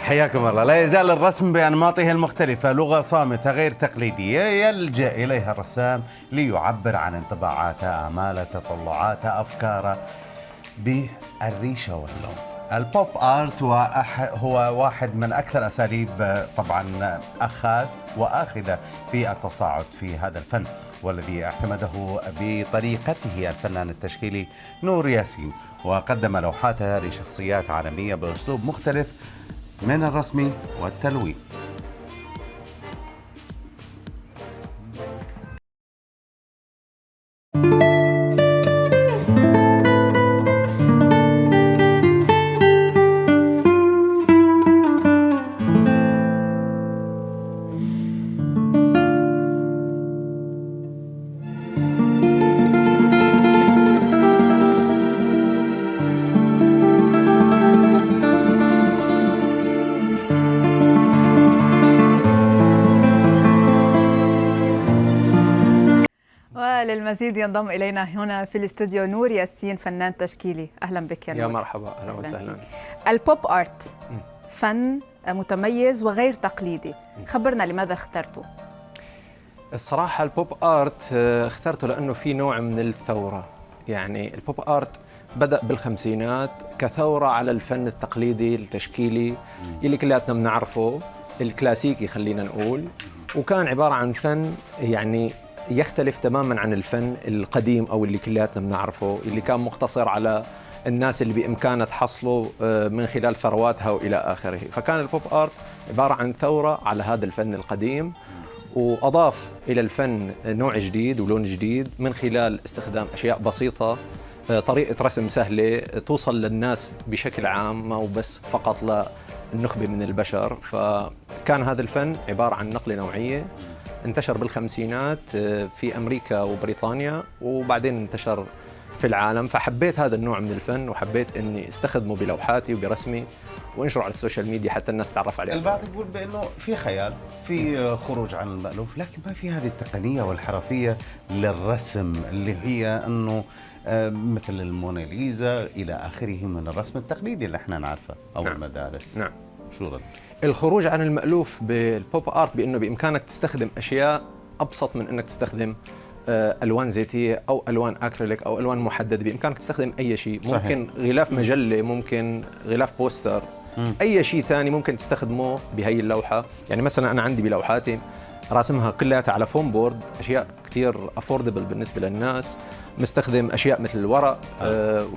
حياكم الله. لا يزال الرسم بأنماطه المختلفة لغة صامتة غير تقليدية يلجأ إليها الرسام ليعبر عن انطباعاته، آماله، تطلعاته، أفكاره بالريشة واللون. البوب آرت هو واحد من أكثر أساليب طبعا أخذ وآخذة في التصاعد في هذا الفن، والذي اعتمده بطريقته الفنان التشكيلي نور ياسين، وقدم لوحاته لشخصيات عالمية بأسلوب مختلف من الرسم والتلوين. وللمزيد ينضم إلينا هنا في الاستوديو نور ياسين، فنان تشكيلي. أهلا بك يا نور. يا مرحبا، أهلا وسهلا. البوب آرت فن متميز وغير تقليدي، خبرنا لماذا اخترته؟ الصراحة البوب آرت اخترته لأنه في نوع من الثورة. يعني البوب آرت بدأ بالخمسينات كثورة على الفن التقليدي التشكيلي اللي كلياتنا بنعرفه، الكلاسيكي خلينا نقول، وكان عبارة عن فن يعني يختلف تماما عن الفن القديم أو اللي كلياتنا بنعرفه، اللي كان مقتصر على الناس اللي بإمكانها تحصله من خلال ثرواتها وإلى آخره. فكان البوب آرت عبارة عن ثورة على هذا الفن القديم، وأضاف إلى الفن نوع جديد ولون جديد من خلال استخدام أشياء بسيطة، طريقة رسم سهلة توصل للناس بشكل عام، ما هو بس فقط للنخبة من البشر. فكان هذا الفن عبارة عن نقلة نوعية، انتشر بالخمسينات في أمريكا وبريطانيا، وبعدين انتشر في العالم. فحبيت هذا النوع من الفن وحبيت أني استخدمه بلوحاتي وبرسمي وانشره على السوشيال ميديا حتى الناس تعرف عليه. البعض يقول بأنه في خيال، في خروج عن المألوف، لكن ما في هذه التقنية والحرفية للرسم اللي هي أنه مثل الموناليزا إلى آخره من الرسم التقليدي اللي احنا نعرفه أو نعم. المدارس. نعم. شو رأيك؟ الخروج عن المألوف بالبوب آرت بأنه بإمكانك تستخدم أشياء أبسط من أنك تستخدم ألوان زيتية أو ألوان أكريليك أو ألوان محددة. بإمكانك تستخدم أي شيء، ممكن غلاف مجلة، ممكن غلاف بوستر، أي شيء ثاني ممكن تستخدمه بهي اللوحة. يعني مثلا أنا عندي بلوحاتي راسمها كلها على فوم بورد، أشياء كتير أفوردبل بالنسبة للناس، مستخدم أشياء مثل الورق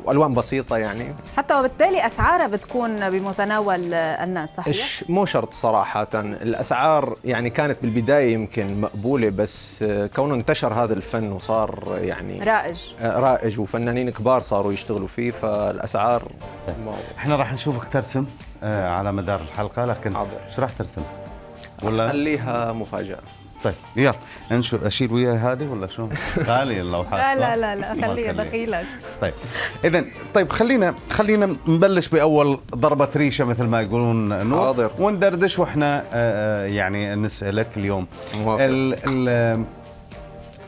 وألوان بسيطة يعني، حتى وبالتالي أسعارها بتكون بمتناول الناس، صحيح؟ مو شرط صراحة. الأسعار يعني كانت بالبداية يمكن مقبولة، بس كونه انتشر هذا الفن وصار يعني رائج وفنانين كبار صاروا يشتغلوا فيه، فالأسعار احنا راح نشوفك ترسم على مدار الحلقة، لكن شو راح ترسم؟ ولا خليها مفاجأة. طيب يلا اشيل ويا هذه ولا شو؟ غالية اللوحات. لا خليها دخيلك. طيب اذا خلينا نبلش باول ضربة ريشة مثل ما يقولون نور. حاضر. وندردش واحنا يعني نسألك اليوم.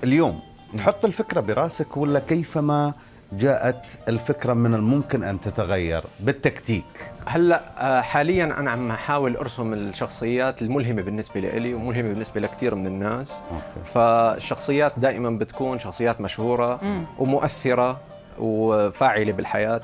اليوم تحط الفكرة براسك ولا كيفما جاءت الفكرة من الممكن أن تتغير بالتكتيك؟ هلا حاليا أنا عم أحاول أرسم الشخصيات الملهمة بالنسبة لي وملهمة بالنسبة لكثير من الناس. فالشخصيات دائما بتكون شخصيات مشهورة ومؤثرة وفاعلة بالحياة.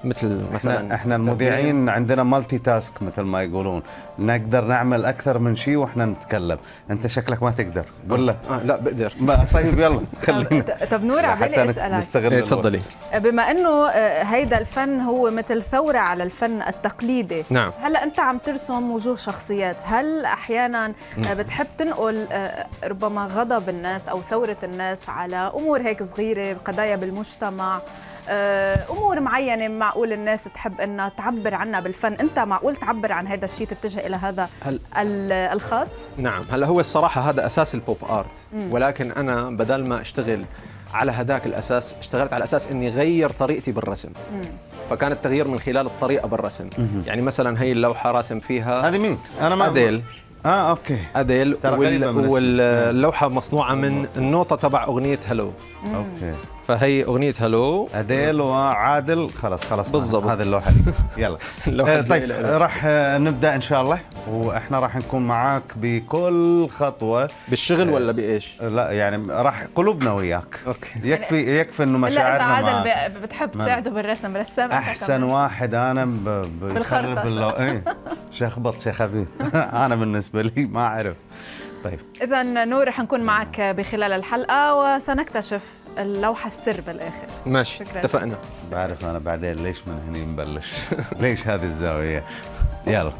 مثل مثلا احنا المذيعين عندنا مالتي تاسك مثل ما يقولون، نقدر نعمل اكثر من شيء واحنا نتكلم. انت شكلك ما تقدر ولا؟ لا بقدر. طيب يلا خلينا. طب نور، عبالي اسالك، تفضلي. بما انه هيدا الفن هو مثل ثوره على الفن التقليدي، نعم. هلا انت عم ترسم وجوه شخصيات، هل احيانا بتحب تنقل ربما غضب الناس او ثوره الناس على امور هيك صغيره، قضايا بالمجتمع، امور معينه معقول الناس تحب انها تعبر عنها بالفن، انت معقول تعبر عن هذا الشيء، تتجه الى هذا الخط؟ نعم. هلا هو الصراحه هذا اساس البوب ارت، ولكن انا بدل ما اشتغل على هذاك الاساس اشتغلت على اساس اني غير طريقتي بالرسم. فكان التغيير من خلال الطريقه بالرسم. يعني مثلا هي اللوحه راسم فيها، هذه مين؟ انا ما أديل. اوكي. اديل ترى قريبة من واللوحه مصنوعه من النوطه تبع اغنيه هلو. اوكي. فهي اغنيه هلو اديل وعادل. خلاص بالضبط. هذه اللوحه دي. يلا. اللوحة طيب الجاية راح نبدا ان شاء الله، واحنا راح نكون معاك بكل خطوه. بالشغل ولا بايش؟ لا يعني راح قلوبنا وياك. اوكي. يكفي انه لا إذا مشاعرنا معاك. عادل بتحب تساعده بالرسم رسام أنت احسن كمان. واحد انا بالخرطشة. ايه شيخ خفيف. انا بالنسبه لي ما اعرف. طيب إذا نور رح نكون معك بخلال الحلقة وسنكتشف اللوحة السر بالآخر. ماشي شكراً. اتفقنا. بعرف انا بعدين ليش من هنا نبلش. ليش هذه الزاويه. يلا.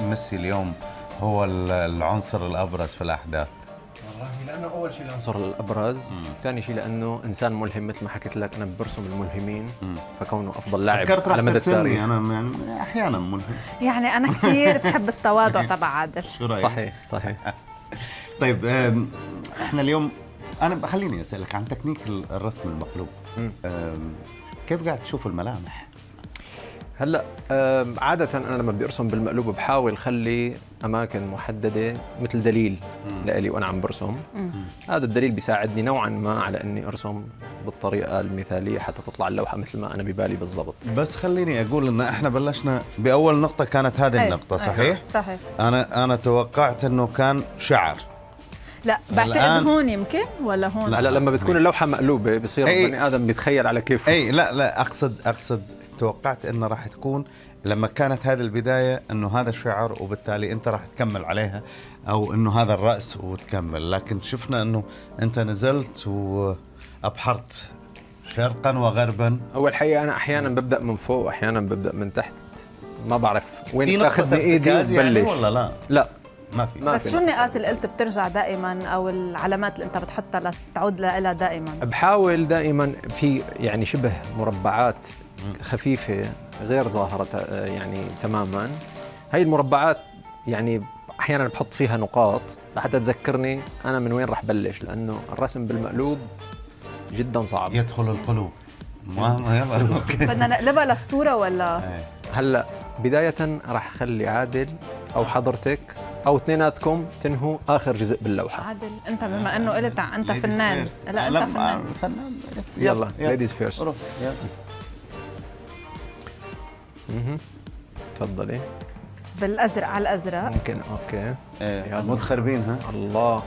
ميسي اليوم هو العنصر الأبرز في الأحداث؟ والله لأنه أول شيء العنصر الأبرز، ثاني شيء لأنه إنسان ملهم مثل ما حكيت لك، أنا برسم الملهمين، فكونه أفضل لاعب على مدى التاريخ. أنا يعني أحيانا ملهم، يعني أنا كثير بحب التواضع تبع عادل. شو رأيك؟ صحيح. طيب احنا اليوم خليني أسألك عن تكنيك الرسم المقلوب. كيف قاعد تشوف الملامح؟ هلا عادة أنا لما بدي أرسم بالمقلوب بحاول خلي أماكن محددة مثل دليل لإلي وأنا عم برسم. هذا الدليل بيساعدني نوعا ما على إني أرسم بالطريقة المثالية حتى تطلع اللوحة مثل ما أنا ببالي بالضبط. بس خليني أقول إن إحنا بلشنا بأول نقطة كانت هذه النقطة، صحيح؟ صحيح. أنا توقعت إنه كان شعر. لا بعتقد هون يمكن ولا هون. لا لما بتكون اللوحة مقلوبة بصير البني آدم بيتخيل على كيف. أي لا أقصد توقعت إنه راح تكون لما كانت هذه البداية إنه هذا الشعر وبالتالي أنت راح تكمل عليها، أو إنه هذا الرأس وتكمل، لكن شفنا إنه أنت نزلت وأبحرت شرقا وغربا. أول حقيقة أنا أحيانا ببدأ من فوق وأحيانا ببدأ من تحت، ما بعرف وين تاخذني تاخذني إيدي يعني وتبلش ولا لا؟ لا ما في. بس شو النقاط اللي قلت بترجع دائما او العلامات اللي انت بتحطها لتعود لها دائما؟ بحاول دائما في يعني شبه مربعات خفيفة غير ظاهرة يعني تماما. هاي المربعات يعني أحيانا بحط فيها نقاط لحتى تذكرني أنا من وين رح بلش، لأنه الرسم بالمقلوب جدا صعب. يدخل القلوب. ما يلا اوكي. بدنا نقلبها للصورة ولا؟ هلا بداية رح خلي عادل أو حضرتك أو اثنيناتكم تنهوا آخر جزء باللوحة. عادل أنت بما أنه قلت أنت فنان. لا أنت فنان. يلا ليديز فيرست. تفضلي. بالأزرق على الأزرق ممكن اوكي. متخربين ها. الله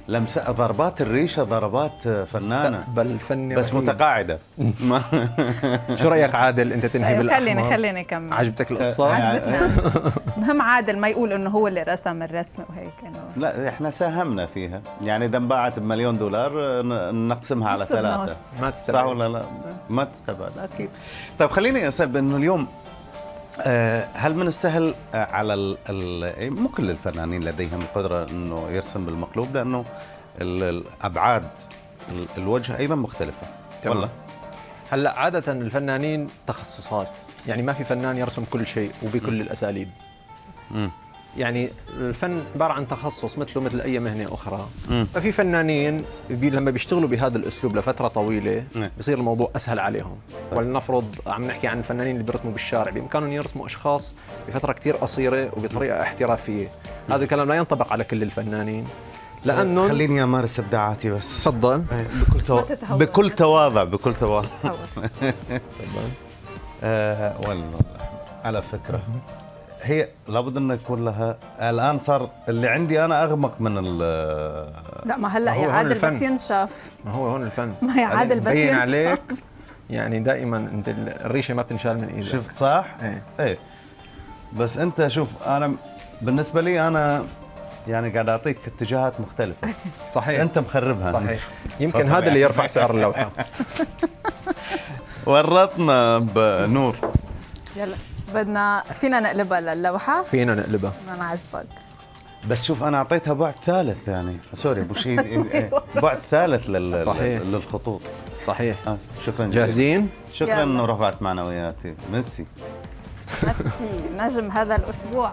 لمسة ضربات الريشة ضربات فنانة مستقبل فني بس رهيب. متقاعدة. شو رأيك عادل انت تنهي بالأحمر؟ خليني كمل. عجبتك القصة؟ عجبتنا. مهم عادل ما يقول انه هو اللي رسم الرسمة وهيك انه لا احنا ساهمنا فيها، يعني اذا انباعت $1,000,000 نقسمها على 3. ما صح تستبعد. ولا لا؟ ما تستبعد اكيد. طيب خليني اسال انه اليوم هل من السهل على مو كل الفنانين لديهم القدرة انه يرسم بالمقلوب، لانه الابعاد الوجه ايضا مختلفة ولا؟ هلا عادة الفنانين تخصصات، يعني ما في فنان يرسم كل شيء وبكل الاساليب. يعني الفن عبارة عن تخصص مثله مثل أي مهنة أخرى. ففي فنانين لما بيشتغلوا بهذا الأسلوب لفترة طويلة بصير الموضوع أسهل عليهم. ولنفرض عم نحكي عن الفنانين اللي بيرسموا بالشارع، بإمكانهم يرسموا أشخاص بفترة كتير قصيرة وبطريقة احترافية. هذا الكلام لا ينطبق على كل الفنانين، لأنه خليني أمارس إبداعاتي بس. تفضل. بكل تواضع بكل تواضع. تفضل. والله على فكرة هي لابد أن يكون لها. الآن صار اللي عندي أنا أغمق من لا ما هلا يا عادل بس ينشف. ما هو هون الفن. ما يا عادل بس ينشف عليك. يعني دائما انت الريشه ما بتنشال من ايدك. شفت صح؟ ايه بس انت شوف، انا بالنسبه لي انا يعني قاعد اعطيك اتجاهات مختلفه. صحيح. بس انت مخربها. صحيح. يمكن هذا اللي يرفع سعر اللوحه. ورطنا بنور. يلا فينا نقلبها للوحة. فينا نقلبها. انا عزبك. بس شوف انا اعطيتها بعد ثالث، يعني سوري ابو شيء بعد ثالث صحيح. للخطوط. صحيح. شكرا جزيلا. جاهزين؟ شكرا انه رفعت معنوياتي. ميسي نجم هذا الاسبوع.